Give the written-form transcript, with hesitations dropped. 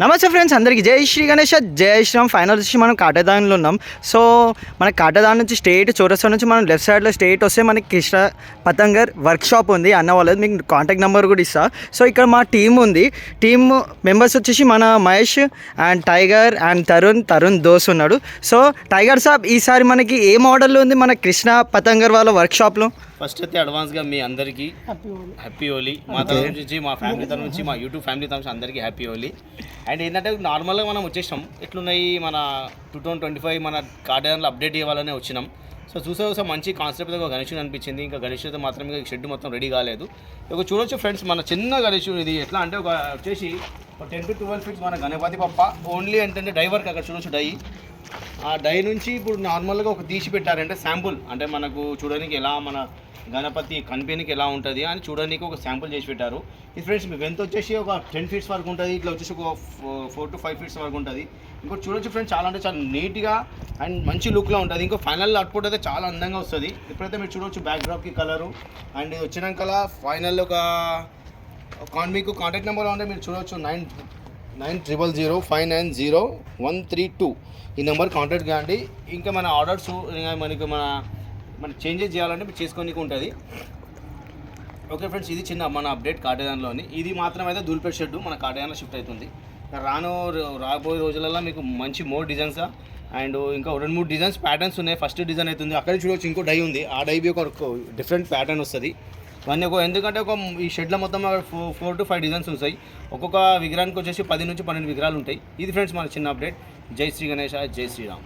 నమస్తే ఫ్రెండ్స్, అందరికీ జై శ్రీ గణేష్, జై శ్రీరామ్. ఫైనల్ వచ్చి మనం కాటేదాన్లో ఉన్నాం. సో మన కాటేదాన్ నుంచి స్ట్రేట్ చౌరస్తా నుంచి మనం లెఫ్ట్ సైడ్లో స్ట్రేట్ వస్తే మనకి కృష్ణ పతంగర్ వర్క్ షాప్ ఉంది అన్న వాళ్ళది. మీకు కాంటాక్ట్ నెంబర్ కూడా ఇస్తా. సో ఇక్కడ మా టీం ఉంది. టీమ్ మెంబర్స్ వచ్చేసి మన Mahesh and tiger and Tarun those ఉన్నాడు. సో టైగర్ సాబ్, ఈసారి మనకి ఏ మోడల్లో ఉంది మన కృష్ణ పతంగర్ వాళ్ళ వర్క్ షాప్లో? ఫస్ట్ అయితే అడ్వాన్స్గా మీ అందరికీ హ్యాపీ హోలీ. మా తరఫు నుంచి, మా ఫ్యామిలీ తరఫు నుంచి, మా యూట్యూబ్ ఫ్యామిలీ తరఫు నుంచి అందరికీ హ్యాపీ హోలీ. అండ్ ఏంటంటే నార్మల్గా మనం వచ్చేసాం, ఎట్లున్నాయి మన 2025 మన కార్డన్లో అప్డేట్ ఇవ్వాలనే వచ్చినాం. సో చూసే మంచి కాన్సెప్ట్ ఒక గణేషుడు అనిపించింది. ఇంకా గణేషుడితో మాత్రమే షెడ్ మొత్తం రెడీ కాలేదు. ఒక చూడొచ్చు ఫ్రెండ్స్, మన చిన్న గణేషుడు ఇది ఎట్లా అంటే ఒక వచ్చేసి 10 to 12 ఫీట్స్ మన గణపతి పప్ప. ఓన్లీ ఏంటంటే డై వర్క్ అక్కడ చూడొచ్చు. డై ఆ డై నుంచి ఇప్పుడు నార్మల్గా ఒక తీసి పెట్టారంటే శాంపుల్, అంటే మనకు చూడడానికి ఎలా మన గణపతి కనిపించడానికి ఎలా ఉంటుంది అని చూడడానికి ఒక శాంపుల్ చేసి పెట్టారు. ఇది ఫ్రెండ్స్ మీకు ఎంత వచ్చేసి ఒక 10 ఫీట్స్ వరకు ఉంటుంది. ఇట్లా వచ్చేసి ఒక 4 to 5 ఫీట్స్ వరకు ఉంటుంది. ఇంకోటి చూడొచ్చు ఫ్రెండ్స్, చాలా అంటే చాలా నీట్గా అండ్ మంచి లుక్లో ఉంటుంది. ఇంకో ఫైనల్ అవుట్పుట్ అయితే చాలా అందంగా వస్తుంది. ఇప్పుడైతే మీరు చూడవచ్చు బ్యాక్డ్రాప్కి కలరు. అండ్ ఇది వచ్చినాక ఫైనల్ ఒక మీకు కాంటాక్ట్ నెంబర్ ఉంటే మీరు చూడవచ్చు 9005901332 ఈ నెంబర్ కాంటాక్ట్ కాండి. ఇంకా మన ఆర్డర్స్ మనకి మన చేంజెస్ చేయాలంటే మీరు చేసుకోనికి ఉంటుంది. ఓకే ఫ్రెండ్స్, ఇది చిన్న మన అప్డేట్ కాటేదాన్లోని. ఇది మాత్రం అయితే దూల్పేట్ షెడ్ మన కాటేదాన్లో షిఫ్ట్ అవుతుంది. రాబోయే రోజులలో మీకు మంచి మోర్ డిజైన్స్ అండ్ ఇంకా 2-3 డిజైన్స్ ప్యాటర్న్స్ ఉన్నాయి. ఫస్ట్ డిజైన్ అవుతుంది అక్కడ చూడవచ్చు. ఇంకో డై ఉంది, ఆ డై ఒక డిఫరెంట్ ప్యాటర్న్ వస్తుంది. ఇవన్నీ ఎందుకంటే ఈ షెడ్లో మొత్తం 4 to 5 డిజైన్స్ ఉంటాయి. ఒక్కొక్క విగ్రహానికి వచ్చేసి 10 నుంచి 12 విగ్రహాలు ఉంటాయి. ఇది ఫ్రెండ్స్ మన చిన్న అప్డేట్. జై శ్రీ గణేష, జై శ్రీరామ్.